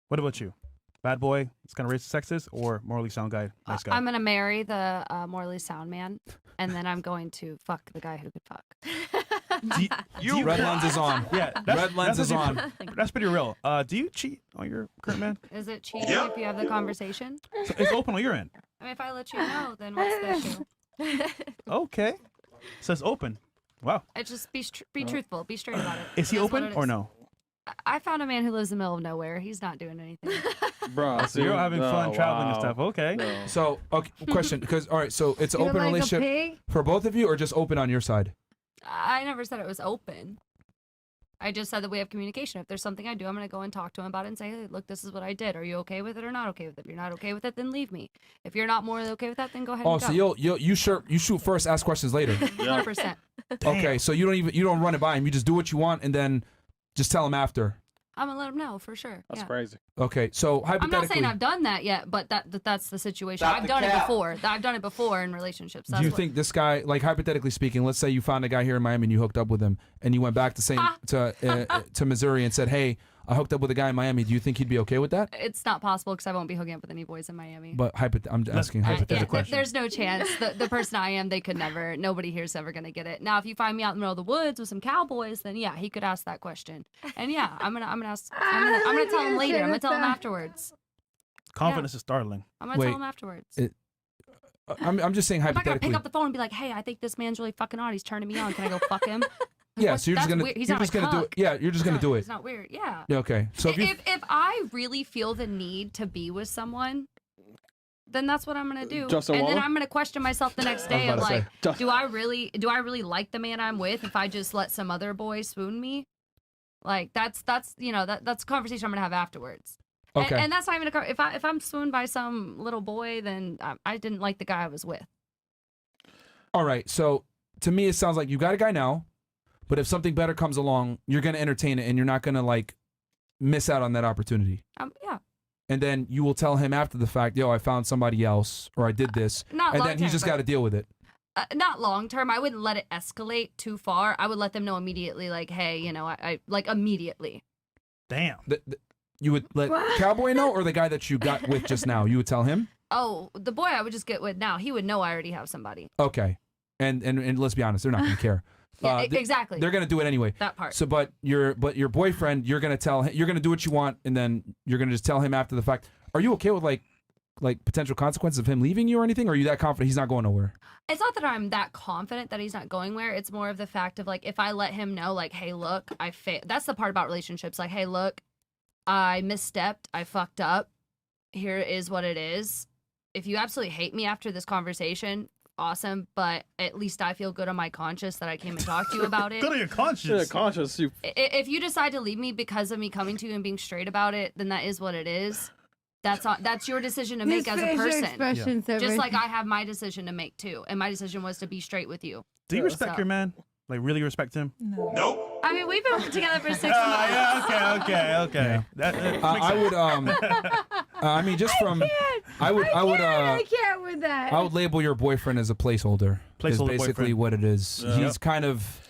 What about you? Bad boy, it's kind of racist, sexist, or morally sound guy, nice guy? I'm gonna marry the morally sound man, and then I'm going to fuck the guy who could fuck. Red lens is on. Yeah, red lens is on. That's pretty real. Do you cheat on your current man? Is it cheating if you have the conversation? So it's open on your end. I mean, if I let you know, then what's the issue? Okay, so it's open. Wow. It's just be truthful, be straight about it. Is he open or no? I found a man who lives in the middle of nowhere. He's not doing anything. Bro, So you're having fun traveling and stuff. Okay. No. So, okay, question, because all right, so it's an open relationship for both of you, or just open on your side? I never said it was open. I just said that we have communication. If there's something I do, I'm gonna go and talk to him about it and say, hey, look, this is what I did. Are you okay with it or not okay with it? If you're not okay with it, then leave me. If you're not more okay with that, then go ahead. Oh, and so go. you shoot first, ask questions later. 100%. Okay, so you don't run it by him. You just do what you want and then just tell him after. I'm gonna let him know for sure. That's yeah. crazy. Okay, so hypothetically, I'm not saying I've done that yet, but that's the situation. Stop I've the done it cap. before. I've done it before in relationships. do you think this guy, like hypothetically speaking, let's say you found a guy here in Miami and you hooked up with him, and you went back to Missouri and said, hey, I hooked up with a guy in Miami. Do you think he'd be okay with that? It's not possible because I won't be hooking up with any boys in Miami. But I'm asking hypothetically. There's no chance. The person I am, they could never. Nobody here's ever gonna get it. Now, if you find me out in the middle of the woods with some cowboys, then yeah, he could ask that question. And yeah, I'm gonna ask. I'm gonna tell him later. I'm gonna tell him afterwards. Confidence is startling. I'm gonna tell him afterwards. I'm just saying I'm not gonna hypothetically. pick up the phone and be like, hey, I think this man's really fucking hot. He's turning me on. Can I go fuck him? Yeah, so you're just gonna He's you're not just a gonna do it. cuck. Yeah, you're just gonna do it. It's not weird. Yeah. Yeah, okay. So if I really feel the need to be with someone, then that's what I'm gonna do. Justin and then Waller? I'm gonna question myself the next day of about to like, say. do I really like the man I'm with if I just let some other boy swoon me? Like that's that's a conversation I'm gonna have afterwards. Okay. And that's not even if I'm swooned by some little boy, then I didn't like the guy I was with. all right. So to me, it sounds like you got a guy now, but if something better comes along, you're gonna entertain it, and you're not gonna like miss out on that opportunity. Yeah. And then you will tell him after the fact, yo, I found somebody else, or I did this, Not and long then he's term, just but- got to deal with it. Not long term. I wouldn't let it escalate too far. I would let them know immediately, like, hey, I like immediately. Damn. You would let Cowboy know, or the guy that you got with just now? You would tell him. Oh, the boy I would just get with now, he would know I already have somebody. Okay. And let's be honest, they're not gonna care. Yeah, exactly. They're gonna do it anyway. That part. So, but your boyfriend, you're gonna tell him, you're gonna do what you want, and then you're gonna just tell him after the fact. Are you okay with like potential consequences of him leaving you or anything? Or are you that confident he's not going nowhere? It's not that I'm that confident that he's not going where. It's more of the fact of like, if I let him know, like, hey, look, that's the part about relationships. Like, hey, look, I misstepped. I fucked up. Here is what it is. If you absolutely hate me after this conversation, awesome. But at least I feel good on my conscience that I came and talked to you about it. Good on your conscience. Yeah, conscious. If you decide to leave me because of me coming to you and being straight about it, then that is what it is. That's your decision to make as a person. Just like I have my decision to make too, and my decision was to be straight with you. Do you respect your man? Like really respect him? No. Nope. I mean, we've been together for 6 months. Yeah, okay. Yeah. I would I mean, just from I can't with that. I would label your boyfriend as a placeholder. Is basically boyfriend. what it is. Yeah. He's kind of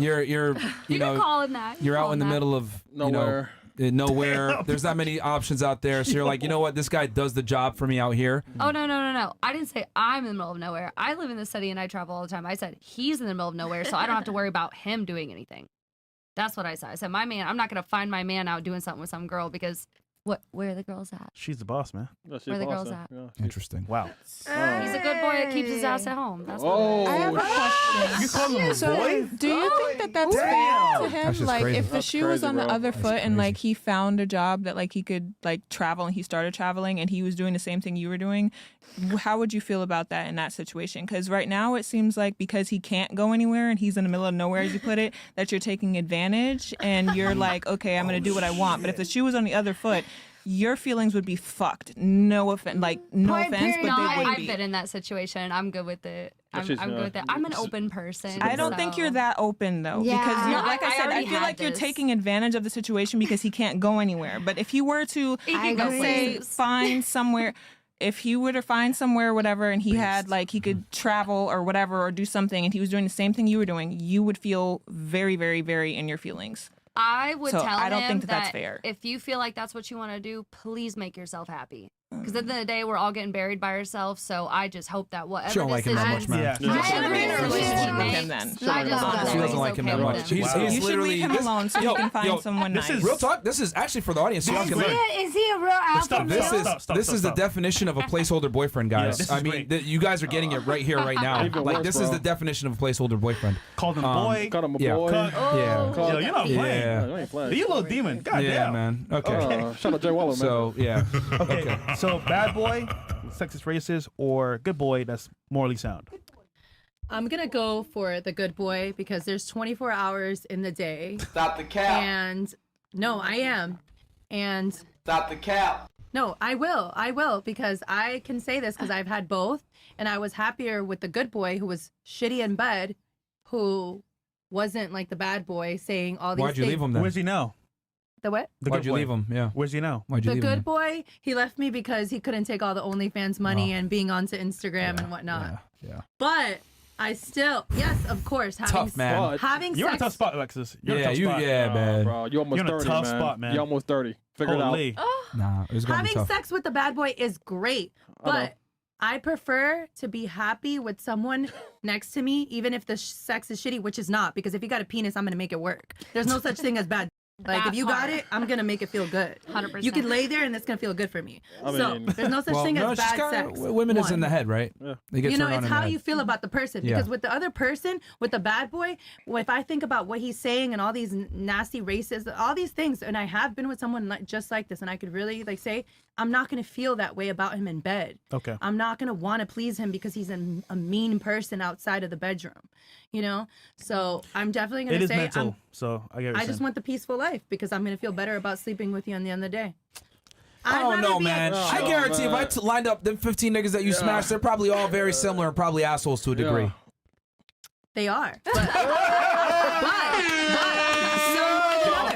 you're you know can call him that. you're out in the middle of Nowhere. Nowhere. There's not many options out there. So you're like, you know what? This guy does the job for me out here. Oh, no. I didn't say I'm in the middle of nowhere. I live in the city and I travel all the time. I said he's in the middle of nowhere, so I don't have to worry about him doing anything. That's what I said. I said, my man, I'm not going to find my man out doing something with some girl because where are the girls at? She's the boss, man. Yeah, Where are the girls at? Yeah. Interesting. Wow. He's a good boy that keeps his ass at home. That's what Oh, I have a question. You call him a So, boy? do you think that that's fair to him? That's just Like, crazy. if the That's shoe was crazy, on the bro. other That's foot and crazy. like he found a job that like he could like travel and he started traveling and he was doing the same thing you were doing, how would you feel about that in that situation? Because right now it seems like because he can't go anywhere and he's in the middle of nowhere, as you put it, that you're taking advantage and you're like, okay, I'm gonna do what I want. But if the shoe was on the other foot, your feelings would be fucked. No offense, but No, they would I've be. been in that situation. I'm good with it. I'm she's- good with it. I'm an open person. I don't think so- you're that open though, Yeah. because you're, No, like I I said, I already feel had like you're this. taking advantage of the situation because he can't go anywhere. But if he were to, He can go let's say, places. find somewhere, if he were to find somewhere, whatever, and he had like he could travel or whatever or do something, and he was doing the same thing you were doing, you would feel very, very, very in your feelings. I would So tell I don't him think that that's fair. if you feel like that's what you want to do, please make yourself happy. Because at the end of the day, we're all getting buried by ourselves. So I just hope that whatever She don't like him that much, decisions man. Yeah. I You should agree remain in a with relationship him. with him then. I just hope that She doesn't he's like him okay that with much. him. He's Wow. You should literally leave him this- alone so yo, you can find yo, someone this nice. is real talk. This is actually for the audience. So y'all can learn. Is he a real alpha Stop, male? This is the stop. definition of a placeholder boyfriend, guys. this is I mean, great. you guys are getting it right here, right now. Even Like worse, this is bro. the definition of a placeholder boyfriend. Called him Um, boy. Call him a Yeah. boy. Cut. Yeah. Yo, you're not playing. Yeah. You ain't playing. You little demon. God Yeah, damn. man. Okay. Shout out Jay Waller, man. So yeah. Okay. So bad boy, sexist, racist, or good boy that's morally sound. I'm gonna go for the good boy because there's 24 hours in the day. Stop the cap. And no, I am. And Stop the cap. no, I will because I can say this because I've had both, and I was happier with the good boy who was shitty in bed, who wasn't like the bad boy saying all these Why'd you things. leave him then? Where's he now? The what? The Why'd good you boy. leave him? Yeah. Where's he now? Why'd you The leave good him? boy, he left me because he couldn't take all the OnlyFans money and being onto Instagram and whatnot. Yeah. But I still, yes, of course, having Tough, man. But- having You're in a sex. tough spot, Alexis. You're in a Yeah, tough you. spot. Yeah, man. Bro, you almost You're in a 30, tough man. spot, man. You almost 30. Figure it out. Holy. Nah, it's gonna be Having tough. sex with the bad boy is great, I know. but I prefer to be happy with someone next to me, even if the sex is shitty, which is not, because if you got a penis, I'm gonna make it work. There's no such thing as bad. Like That if you got part. it, I'm gonna make it feel good. 100%. You can lay there and it's gonna feel good for me. I So mean- there's no such thing no, as it's just bad kinda- sex. Women is in One. the head, right? Yeah. They get You know, turned on it's in the how head. you feel about the person. Yeah. Because with the other person, with the bad boy, if I think about what he's saying and all these nasty races, all these things, and I have been with someone just like this, and I could really like say, I'm not gonna feel that way about him in bed. Okay. I'm not gonna want to please him because he's a mean person outside of the bedroom. You know, so I'm definitely It gonna is say mental. So I get what I you're just saying. want the peaceful life because I'm gonna feel better about sleeping with you on the end of the day. I I'd don't rather know, be a- man. I Oh, guarantee if I man. lined up them 15 niggas that you smashed, they're probably all very similar and probably assholes to a degree. They are.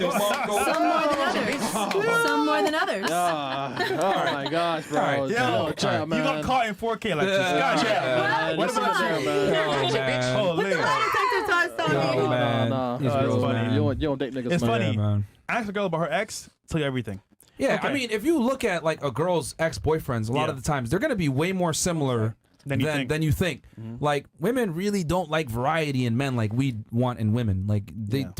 But some more than others. Some more than others. Oh my gosh, bro. All right. Yo, chill, You man. got caught in 4K, Alexis. God damn. What about you, man? Oh, man. Holy. Detective tossed on No, me. No, man. no, These no. girls, It's funny. man. You don't date niggas, It's man. funny. Yeah, man. Ask a girl about her ex, tell you everything. Yeah, Okay. I mean, if you look at like a girl's ex-boyfriends, a lot Yeah. of the times they're gonna be way more similar Than you think. than you think. Like women really don't like variety in men like we want in women. Like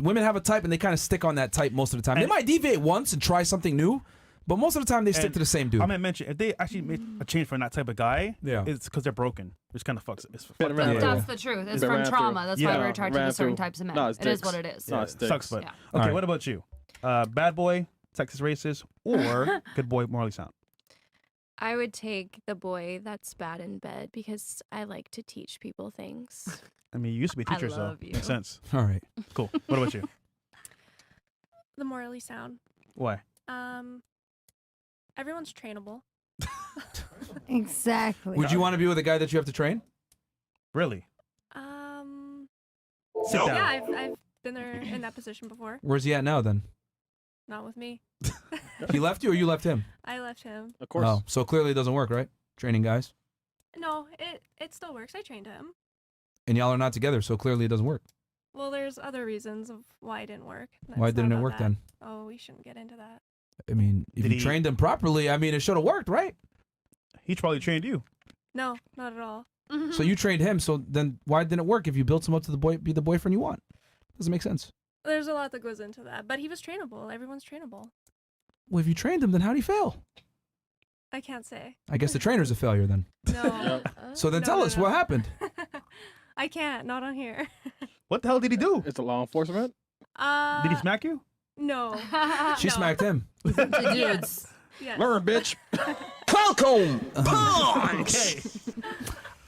women have a type and they kind of stick on that type most of the time. They And- might deviate once and try something new, but most of the time they stick And to the same dude. I'm gonna mention if they actually made a change for that type of guy, Yeah. it's because they're broken. Which kind of fucks it. It's fucked Been up. around Yeah. That's the truth. It's Been from ran trauma. through. That's Yeah. why we're attracted Ran to certain through. types of men. No, it's It is dicks. what it is. No, Yeah, it's dicks. sucks, but Yeah. okay. Alright. What about you? Bad boy, sexist, racist, or good boy, morally sound? I would take the boy that's bad in bed because I like to teach people things. I mean, you used to be a I teacher, so love you. makes sense. All right. Cool. What about you? The morally sound. Why? Everyone's trainable. Exactly. Would you want to be with a guy that you have to train? Really? Sit down. Yeah, I've been there in that position before. Where's he at now then? Not with me. He left you or you left him? I left him. Of course. Oh, so clearly it doesn't work, right? Training guys. No, it still works. I trained him. And y'all are not together, so clearly it doesn't work. Well, there's other reasons of why it didn't work. Why It's not didn't it about work that. then? Oh, we shouldn't get into that. I mean, if Did you he- trained him properly, I mean, it should have worked, right? He probably trained you. No, not at all. So you trained him, so then why didn't it work if you built him up to be the boyfriend you want? Doesn't make sense. There's a lot that goes into that, but he was trainable. Everyone's trainable. Well, if you trained him, then how'd he fail? I can't say. I guess the trainer's a failure then. No. So then No, tell no, us no. what happened. I can't. Not on here. What the hell did he do? It's a law enforcement. Did he smack you? No. She No. smacked him. Dudes. Yes. Learn, bitch. Okay.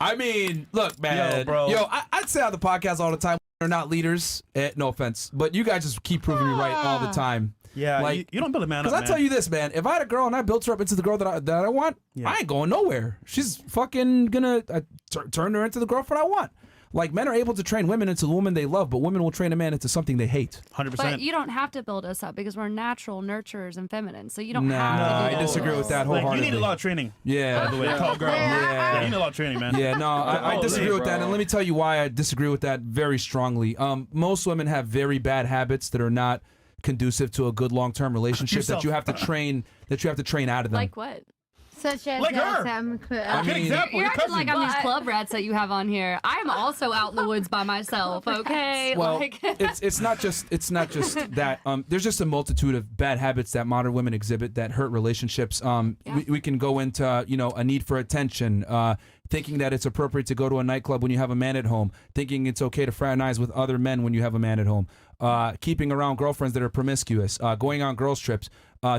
I mean, look, man. bro. I'd say on the podcast all the time, we're not leaders. No offense. But you guys just keep proving me right all the time. Yeah, Like- you don't build a man up, Because I man. tell you this, man. If I had a girl and I built her up into the girl that I want, Yeah. I ain't going nowhere. She's fucking gonna turn her into the girlfriend I want. Like, men are able to train women into the woman they love, but women will train a man into something they hate. 100%. But you don't have to build us up because we're natural nurturers and feminine. So you don't Nah, have to do I that. disagree with that Like, you wholeheartedly. need a lot of training. Yeah. By the way, call girl. Yeah. You need a lot of training, man. Yeah, no, I Oh, disagree with bro. that, and let me tell you why I disagree with that very strongly. Most women have very bad habits that are not conducive to a good long-term relationship that you have to train out of them. Like what? Such as Like her. I Good mean, example. You're Your acting cousin. like I'm these club rats that you have on here. I'm also out in the woods by myself, okay? Well, like, it's not just that. There's just a multitude of bad habits that modern women exhibit that hurt relationships. We can go into a need for attention, thinking that it's appropriate to go to a nightclub when you have a man at home, thinking it's okay to fraternize with other men when you have a man at home, keeping around girlfriends that are promiscuous, going on girls trips.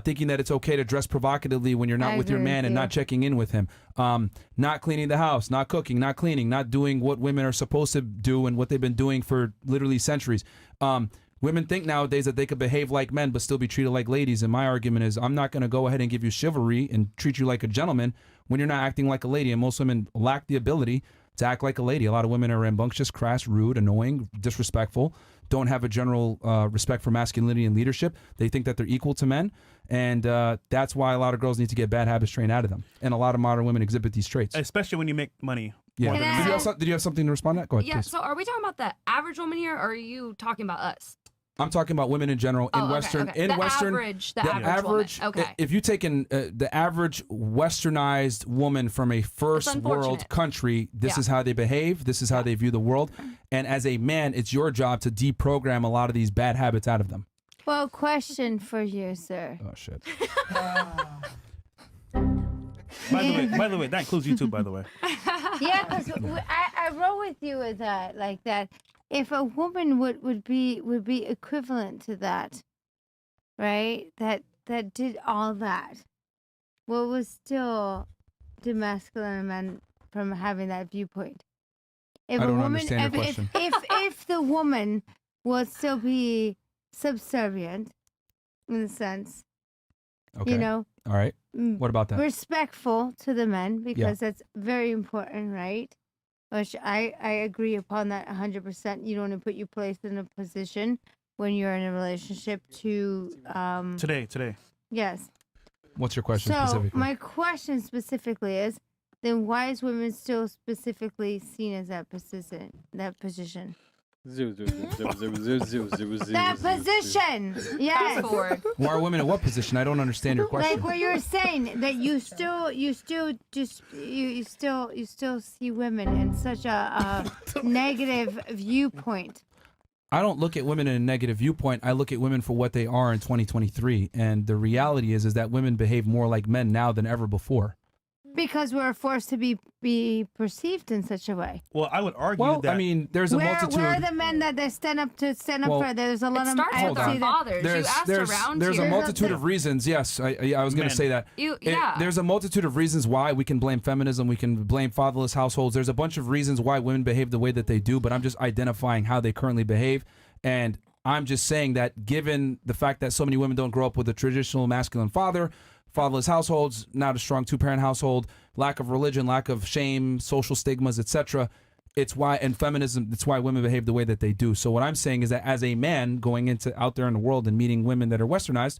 Thinking that it's okay to dress provocatively when you're not with your man and not checking in with him, not cleaning the house, not cooking, not cleaning, not doing what women are supposed to do and what they've been doing for literally centuries. Women think nowadays that they could behave like men but still be treated like ladies, and my argument is I'm not going to go ahead and give you chivalry and treat you like a gentleman when you're not acting like a lady, and most women lack the ability to act like a lady. A lot of women are rambunctious, crass, rude, annoying, disrespectful, don't have a general respect for masculinity and leadership. They think that they're equal to men, and that's why a lot of girls need to get bad habits trained out of them. And a lot of modern women exhibit these traits. Especially when you make money. Yeah. more than a Did man. you have something to respond to that? Go ahead, yeah, please. so are we talking about the average woman here, or are you talking about us? I'm talking about women in general in Western. Okay. In The Western, average the average woman. Okay. If you take the average Westernized woman from a first world unfortunate. country, this Yeah. is how they behave. This is how they view the world. And as a man, it's your job to deprogram a lot of these bad habits out of them. Well, question for you, sir. Oh shit. By the way, that includes you too. By the way, Yeah, because I roll with you with that, like that. If a woman would be equivalent to that, right? That did all that, what was still demasculine a man from having that viewpoint? If I a don't woman, understand your question. if the woman would still be subservient, in a sense, Okay. you know, All right. What about that? respectful to the men, because that's very important, right? Which I agree upon that 100%. You don't want to put your place in a position when you're in a relationship to today. yes. What's your question So specifically? my question specifically is, then why is women still specifically seen as that position? That position. That position. Yes. Fast forward. Why are women in what position? I don't understand your question. Like what you're saying, that you still see women in such a negative viewpoint. I don't look at women in a negative viewpoint. I look at women for what they are in 2023. And the reality is that women behave more like men now than ever before. Because we're forced to be perceived in such a way. Well, I would argue Well, that. I mean, there's a multitude. Where are the men that they stand up Well, for? There's a lot It of starts I with see our that- fathers. You asked around there's here. a multitude of reasons. Yes, I was going Men. to say that. Yeah. There's a multitude of reasons why we can blame feminism. We can blame fatherless households. There's a bunch of reasons why women behave the way that they do, but I'm just identifying how they currently behave. And I'm just saying that given the fact that so many women don't grow up with a traditional masculine father, fatherless households, not a strong two-parent household, lack of religion, lack of shame, social stigmas, etc. It's why, and feminism, it's why women behave the way that they do. So what I'm saying is that as a man going out there in the world and meeting women that are westernized,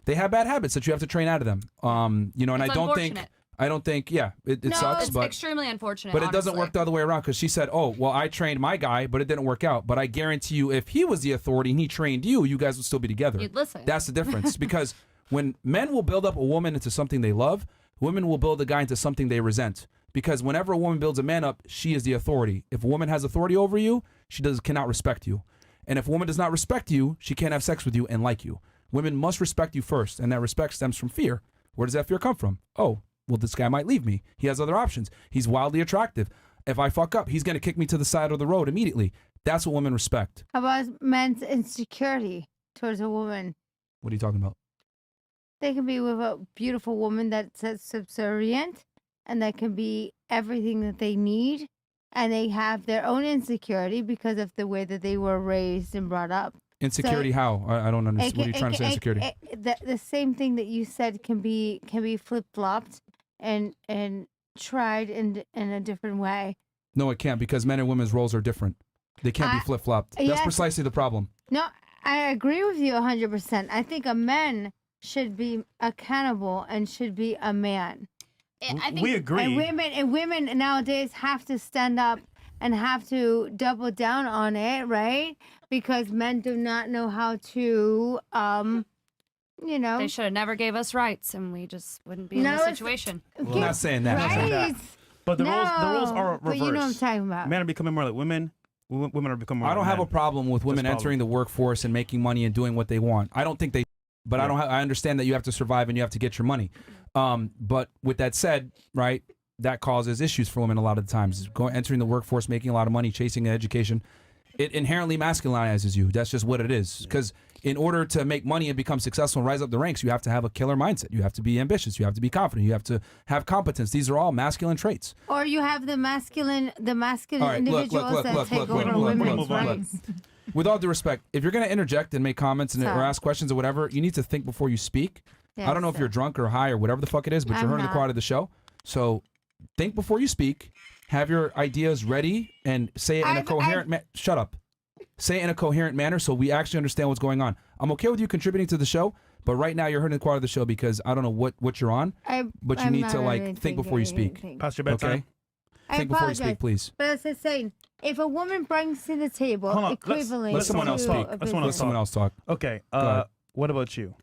they have bad habits that you have to train out of them. And It's I don't think, unfortunate. it No, sucks, It's but extremely unfortunate. it doesn't honestly. work the other way around, because she said, oh, well, I trained my guy, but it didn't work out. But I guarantee you, if he was the authority and he trained you, you guys would still be together. You'd listen. That's the difference. Because when men will build up a woman into something they love, women will build a guy into something they resent. Because whenever a woman builds a man up, she is the authority. If a woman has authority over you, she cannot respect you. And if a woman does not respect you, she can't have sex with you and like you. Women must respect you first, and that respect stems from fear. Where does that fear come from? Oh, well, this guy might leave me. He has other options. He's wildly attractive. If I fuck up, he's going to kick me to the side of the road immediately. That's what women respect. How about men's insecurity towards a woman? What are you talking about? They can be with a beautiful woman that's subservient, and that can be everything that they need, and they have their own insecurity because of the way that they were raised and brought up. Insecurity, how? I don't understand. What are you trying to say, insecurity? The same thing that you said can be flip flopped and tried in a different way. No, it can't, because men and women's roles are different. They can't be flip flopped. That's yes. precisely the problem. No, I agree with you 100%. I think a man should be accountable and should be a man. I think we agree. And women nowadays have to stand up and have to double down on it, right? Because men do not know how to, you know. They should have never gave us rights, and we just wouldn't be in No, this it's- situation. I'm not saying that. Right? But the rules are No, reversed. but you know what I'm talking about. Men are becoming more like women. Women are becoming more. I don't like have a men. problem with women That's a entering the workforce and making money and doing what they want. I don't think they, but I don't. I understand that you have to survive and you have to get your money. But with that said, right, that causes issues for women a lot of the times. Entering the workforce, making a lot of money, chasing an education, it inherently masculinizes you. That's just what it is. Because in order to make money and become successful and rise up the ranks, you have to have a killer mindset. You have to be ambitious. You have to be confident. You have to have competence. These are all masculine traits. Or you have the masculine All right, look, individuals that take over women's rights. With all due respect, if you're going to interject and make comments and or Sorry. ask questions or whatever, you need to think before you speak. I don't know if you're drunk or high or whatever the fuck it is, but you're I'm hearing the not. quality of the show. So think before you speak. Have your ideas ready and say it in a coherent shut up. Say it in a coherent manner so we actually understand what's going on. I'm okay with you contributing to the show, but right now you're hurting the quality of the show because I don't know what you're on, but you I'm need not to really like think before you speak. thinking. Past your bedtime. Okay? I Think before you apologize. speak, please. But as I'm saying, if a woman brings to the table Hold on, let's- equivalent Let someone else to speak. a Let someone business- Let someone else talk. Okay. ahead. What about you?